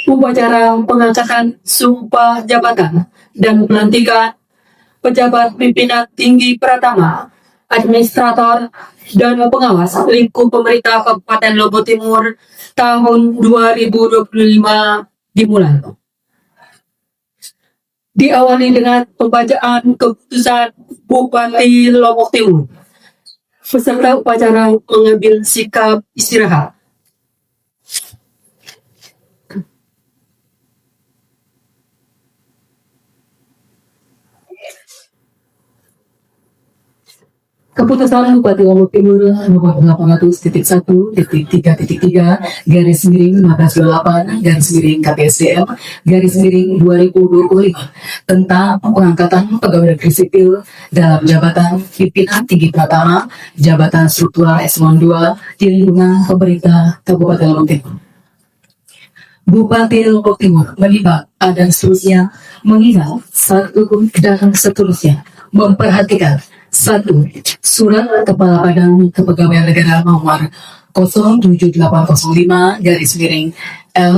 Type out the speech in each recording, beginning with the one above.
Upacara pengangkatan sumpah jabatan dan pelantikan pejabat pimpinan tinggi Pratama, administrator, dan pengawas lingkup pemerintah Kabupaten Lombok Timur tahun 2025 dimulai. Diawali dengan pembacaan keputusan Bupati Lombok Timur. Peserta upacara mengambil sikap istirahat. Keputusan Bupati Lombok Timur nomor 800.1.3.3 garis miring 1528 garis miring KPSDM garis miring 2025 tentang pengangkatan pegawai negeri sipil dalam jabatan pimpinan tinggi Pratama, jabatan struktural eselon 2 di lingkungan pemerintah Kabupaten Lombok Timur. Bupati Lombok Timur melibat dan seterusnya mengingat satu dan seterusnya memperhatikan satu, Surat Kepala Badan Kepegawaian Negara nomor 07805 garis miring L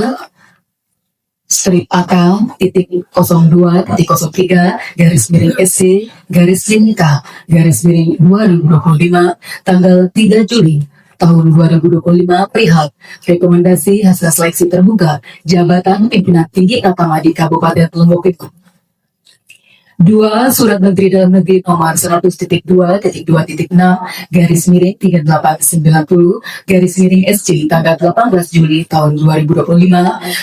strip AK titik 02.03 garis miring SC garis miring K garis miring 2025 tanggal 3 Juli tahun 2025 perihal rekomendasi hasil seleksi terbuka jabatan pimpinan tinggi Pratama di Kabupaten Lombok Timur. 2. Surat Menteri Dalam Negeri nomor 100.2.2.6 garis miring 3890 garis miring SC tanggal 18 Juli tahun 2025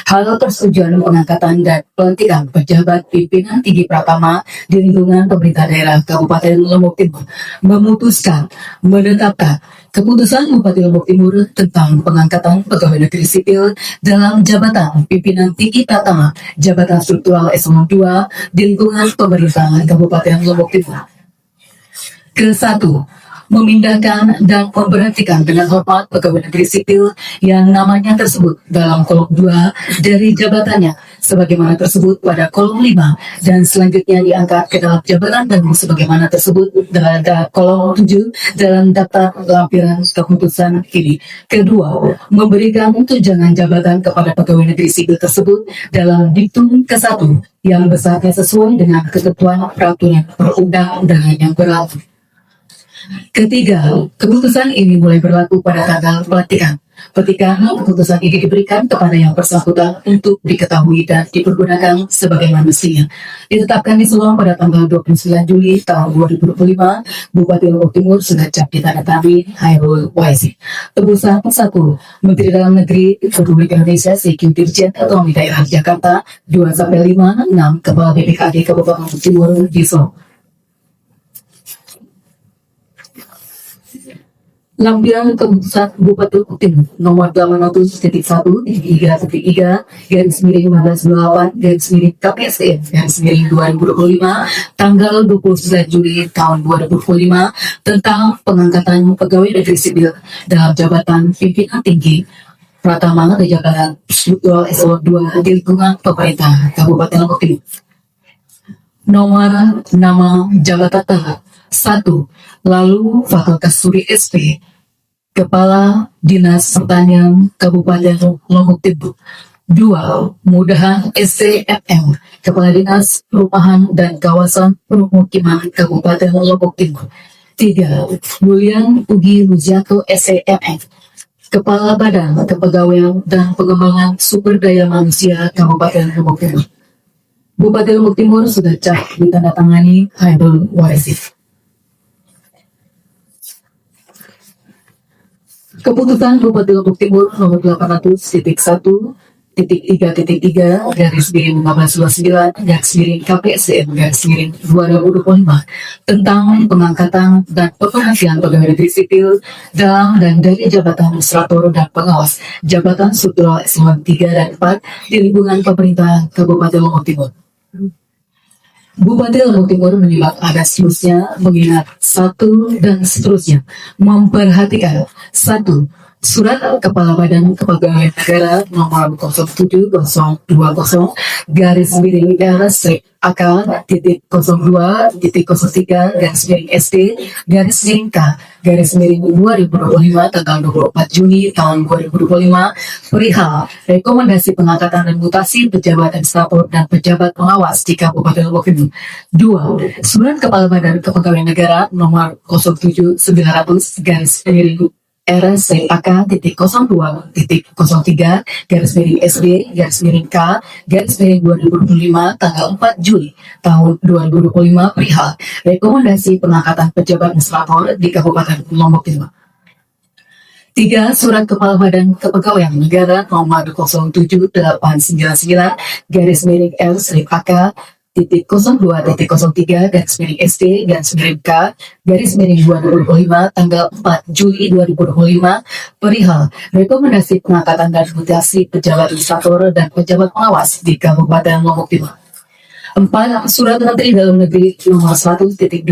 hal persetujuan pengangkatan dan pelantikan pejabat pimpinan tinggi Pratama di lingkungan pemerintah daerah Kabupaten Lombok Timur memutuskan menetapkan keputusan Bupati Lombok Timur tentang pengangkatan pegawai negeri sipil dalam jabatan pimpinan tinggi Pratama, jabatan struktural eselon 2 di lingkungan pemerintah Kabupaten Lombok Timur. Ke-1, memindahkan dan memberhentikan dengan hormat pegawai negeri sipil yang namanya tersebut dalam kolom 2 dari jabatannya sebagaimana tersebut pada kolom 5 dan selanjutnya diangkat ke dalam jabatan dan sebagaimana tersebut dalam kolom 7 dalam daftar lampiran keputusan ini. Kedua, memberikan tunjangan jabatan kepada pegawai negeri sipil tersebut dalam diktum ke-1 yang besarnya sesuai dengan ketentuan peraturan perundang-undangan yang berlaku. Ketiga, keputusan ini mulai berlaku pada tanggal pelantikan. Ketika keputusan ini diberikan kepada yang bersangkutan untuk diketahui dan dipergunakan sebagaimana mestinya. Ditetapkan di Subang pada tanggal 29 Juli tahun 2025, Bupati Lombok Timur sudah cap ditandatangani Hairul Waisi. Tebusan 1. Menteri Dalam Negeri Republik Indonesia CQ Dirjen Otonomi Daerah Jakarta 2-5, 6 Kepala BPKD Kabupaten Lombok Timur di Solo. Lampiran keputusan Bupati Lombok Timur nomor 800.1.3.3 garis miring 1528 garis miring KPSDM garis miring 2025 tanggal 29 Juli tahun 2025 tentang pengangkatan pegawai negeri sipil dalam jabatan pimpinan tinggi Pratama di jabatan struktural eselon 2 di lingkungan pemerintah Kabupaten Lombok Timur. Nomor nama jabatan tahap 1. Lalu Fakultas Studi SP Kepala Dinas Pertanian Kabupaten Lombok Timur. 2. Mudahan SCFM Kepala Dinas Perumahan dan Kawasan Permukiman Kabupaten Lombok Timur. 3. Julian Ugi Ruzianto SCFM Kepala Badan Kepegawaian dan Pengembangan Sumber Daya Manusia Kabupaten Lombok Timur. Bupati Lombok Timur sudah cap ditandatangani Hairul Waisi. Keputusan Bupati Lombok Timur nomor 800.1.3.3 garis miring 1529 garis miring KPSDM garis miring 2025 tentang pengangkatan dan pemberhentian pegawai negeri sipil dalam dan dari jabatan administrator dan pengawas jabatan struktural eselon 3 dan 4 di lingkungan pemerintah Kabupaten Lombok Timur. Bupati Lombok Timur melibat ada seterusnya mengingat 1 dan seterusnya memperhatikan 1. Surat Kepala Badan Kepegawaian Negara nomor 07.020 garis miring AK titik 02 titik 03 garis miring SD garis miring K garis miring 2025 tanggal 24 Juni tahun 2025 perihal rekomendasi pengangkatan dan mutasi pejabat administrator dan pejabat pengawas di Kabupaten Lombok Timur. 2. Surat Kepala Badan Kepegawaian Negara nomor 07900 garis miring RSCAK titik 02 titik 03 garis miring SD garis miring K garis miring 2025 tanggal 4 Juli tahun 2025 perihal rekomendasi pengangkatan pejabat administrator di Kabupaten Lombok Timur. 3. Surat Kepala Badan Kepegawaian Negara nomor 07899 garis miring RSCAK titik 02 titik 03 garis miring SD garis miring K garis miring 2025 tanggal 4 Juli 2025 perihal rekomendasi pengangkatan dan mutasi pejabat administrator dan pejabat pengawas di Kabupaten Lombok Timur. 4. Surat Menteri Dalam Negeri nomor 1.2.2.6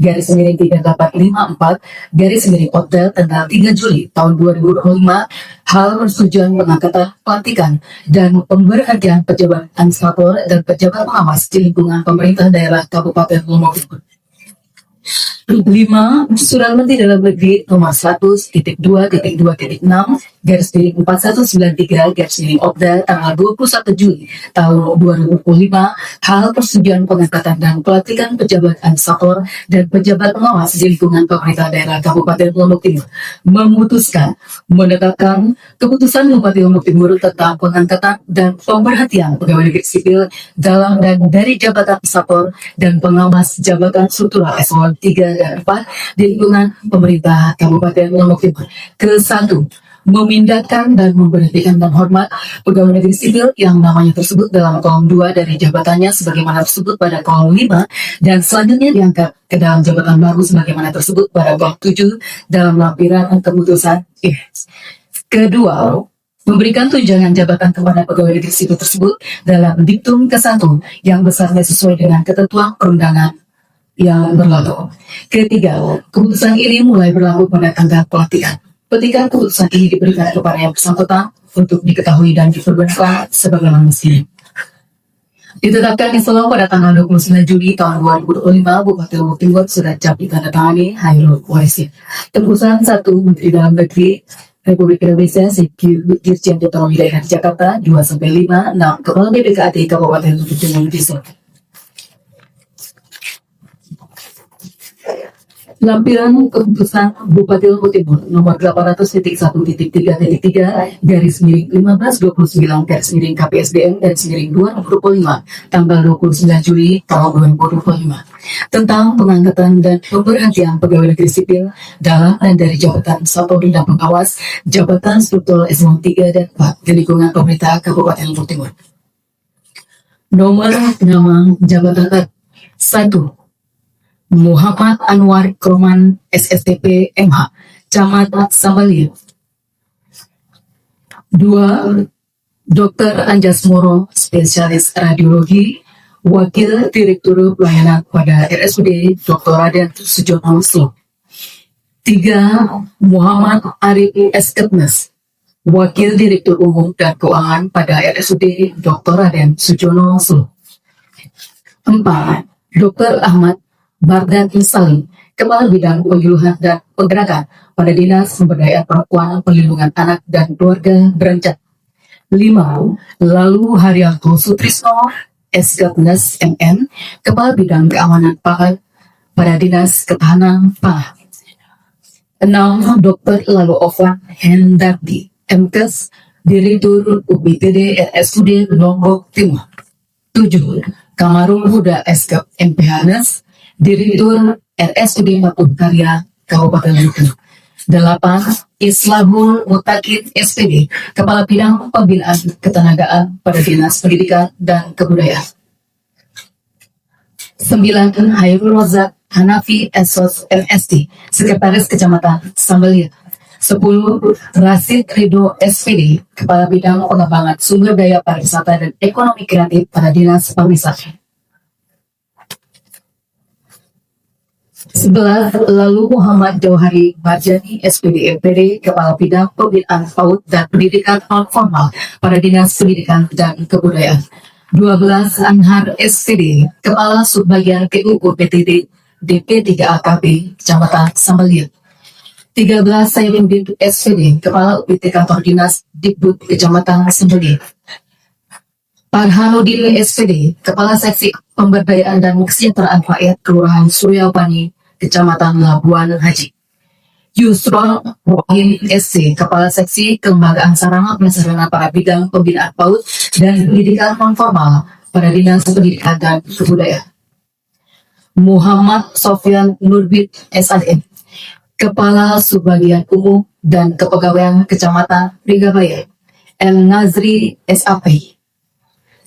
garis miring 3854 garis miring Hotel tanggal 3 Juli tahun 2025 hal persetujuan pengangkatan, pelantikan, dan pemberhentian pejabat administrator dan pejabat pengawas di lingkungan pemerintah daerah Kabupaten Lombok Timur. 5. Surat Menteri Dalam Negeri nomor 100.2.2.6 garis miring 4193 garis miring Opda tanggal 21 Juli tahun 2025 hal persetujuan pengangkatan dan pelantikan pejabat administrator dan pejabat pengawas di lingkungan pemerintah daerah Kabupaten Lombok Timur memutuskan menetapkan keputusan Bupati Lombok Timur tentang pengangkatan dan pemberhentian pegawai negeri sipil dalam dan dari jabatan administrator dan pengawas jabatan struktural eselon 3 dan 4 di lingkungan pemerintah Kabupaten Lombok Timur. Ke-1, memindahkan dan memberhentikan dan hormat pegawai negeri sipil yang namanya tersebut dalam kolom 2 dari jabatannya sebagaimana tersebut pada kolom 5 dan selanjutnya diangkat ke dalam jabatan baru sebagaimana tersebut pada kolom 7 dalam lampiran keputusan. Kedua, memberikan tunjangan jabatan kepada pegawai negeri sipil tersebut dalam diktum ke-1 yang besarnya sesuai dengan ketentuan perundangan yang berlaku. Ketiga, keputusan ini mulai berlaku pada tanggal pelantikan. Petikan keputusan ini diberikan kepada yang bersangkutan untuk diketahui dan dipergunakan sebagaimana mestinya. Ditetapkan insyaallah pada tanggal 29 Juli tahun 2025, Bupati Lombok Timur sudah ditandatangani Hairul Waisi. Tembusan 1 Menteri Dalam Negeri Republik Indonesia Dirjen Otonomi Daerah Jakarta 2-5 6 Kepala BPKAD Kabupaten Lombok Timur disertai. Lampiran keputusan Bupati Lombok Timur nomor 800.1.3.3 garis miring 1529 garis miring KPSDM garis miring 2025 tanggal 29 Juli tahun 2025 tentang pengangkatan dan pemberhentian pegawai negeri sipil dalam dan dari jabatan satu dan pengawas jabatan struktural eselon 3 dan 4 di lingkungan pemerintah Kabupaten Lombok Timur. Nomor nama jabatan 1. Muhammad Anwar Kroman SSTP MH Camat Sambalia. 2. Dr. Anjas Moro Spesialis Radiologi Wakil Direktur Pelayanan pada RSUD Dr. Raden Sujono Slo. 3. Muhammad Arif Esketnes Wakil Direktur Umum dan Keuangan pada RSUD Dr. Raden Sujono Slo. 4. Dr. Ahmad Bardan Salim, Kepala Bidang Penyuluhan dan Penggerakan pada Dinas Pemberdayaan Perempuan, Perlindungan Anak dan Keluarga Berencana. 5. Lalu Haryanto Sutrisno, Esketnes MN, Kepala Bidang Keamanan Pangan pada Dinas Ketahanan Pangan. 6. Dr. Lalu Ovan Hendardi, MKes, Direktur UPTD RSUD Lombok Timur. 7. Kamarul Huda Eskep MPHNes, Direktur RSUD Matung Karya Kabupaten Lombok Timur. 8. Islahul Mutakid SPD, Kepala Bidang Pembinaan Ketenagaan pada Dinas Pendidikan dan Kebudayaan. 9. Hairul Razak Hanafi Esos MSD, Sekretaris Kecamatan Sambalia. 10. Rasid Ridho SPD, Kepala Bidang Pengembangan Sumber Daya Pariwisata dan Ekonomi Kreatif pada Dinas Pariwisata. 11. Lalu Muhammad Jauhari Marjani, SPD MPD, Kepala Bidang Pembinaan PAUD dan Pendidikan Non Formal pada Dinas Pendidikan dan Kebudayaan. 12. Anhar SPD, Kepala Subbagian PUU PTD DP3AKB, Kecamatan Sambalia. 13. Saifuddin SPD, Kepala UPT Kantor Dinas Dikbud Kecamatan Sambalia. Farhanuddin SPD, Kepala Seksi Pemberdayaan dan Kesejahteraan Rakyat Kelurahan Suryapani, Kecamatan Labuan Haji. Yusron Wahim SC, Kepala Seksi Kelembagaan Sarana Prasarana pada bidang pembinaan PAUD dan pendidikan non-formal pada Dinas Pendidikan dan Kebudayaan. Muhammad Sofyan Nurbit SADM, Kepala Subbagian Umum dan Kepegawaian Kecamatan Rigabaya. M. Nazri SAP,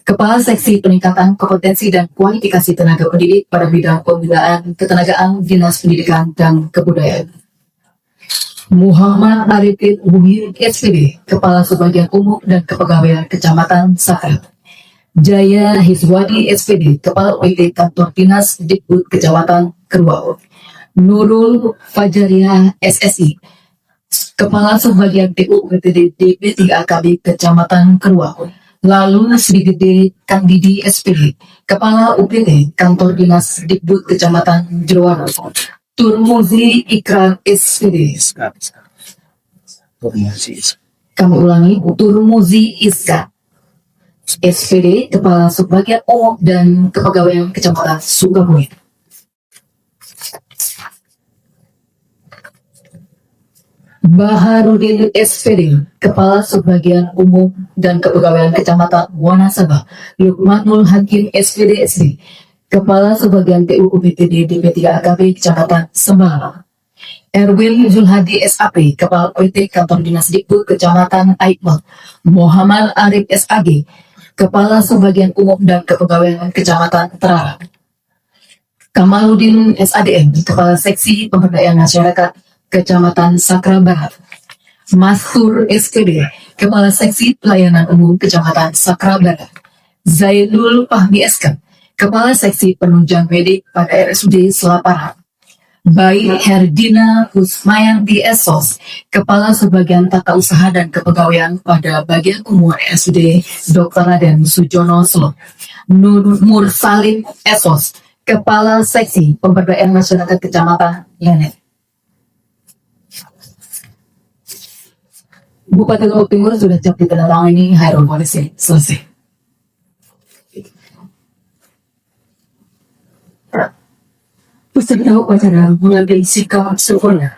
Kepala Seksi Peningkatan Kompetensi dan Kualifikasi Tenaga Pendidik pada bidang pembinaan ketenagaan Dinas Pendidikan dan Kebudayaan. Muhammad Arifin Muhyin SPD, Kepala Subbagian Umum dan Kepegawaian Kecamatan Sakra. Jaya Hizwadi SPD, Kepala UIT Kantor Dinas Dikbud Kecamatan Keruau. Nurul Fajariah SSI, Kepala Subbagian PU PTD DP3AKB Kecamatan Keruau. Lalu Sri Gede Kang Didi SPD, Kepala UPT Kantor Dinas Dikbud Kecamatan Jeruan. Turmuzi Ikram SPD. Kami ulangi, Turmuzi Iska SPD, Kepala Subbagian Umum dan Kepegawaian Kecamatan Sukabumi. Baharudin SPD, Kepala Subbagian Umum dan Kepegawaian Kecamatan Wanasaba. Lukmanul Hakim SPD SD, Kepala Subbagian PUU PTD DP3AKB Kecamatan Sembarang. Erwin Zulhadi SAP, Kepala PT Kantor Dinas Dikbud Kecamatan Aikmal. Muhammad Arif SAG, Kepala Subbagian Umum dan Kepegawaian Kecamatan Terarang. Kamaluddin SADM, Kepala Seksi Pemberdayaan Masyarakat Kecamatan Sakra Barat. Mastur SPD, Kepala Seksi Pelayanan Umum Kecamatan Sakra Barat. Zainul Fahmi SK, Kepala Seksi Penunjang Medik pada RSUD Selaparang. Baik Herdina Kusmayanti SOS, Kepala Subbagian Tata Usaha dan Kepegawaian pada Bagian Umum RSUD Dr. Raden Sujono Solo. Nur Mursalim SOS, Kepala Seksi Pemberdayaan Masyarakat Kecamatan Lenet. Bupati Lombok Timur sudah siap ditandatangani Hairul Polisi. Selesai. Peserta upacara mengambil sikap sempurna.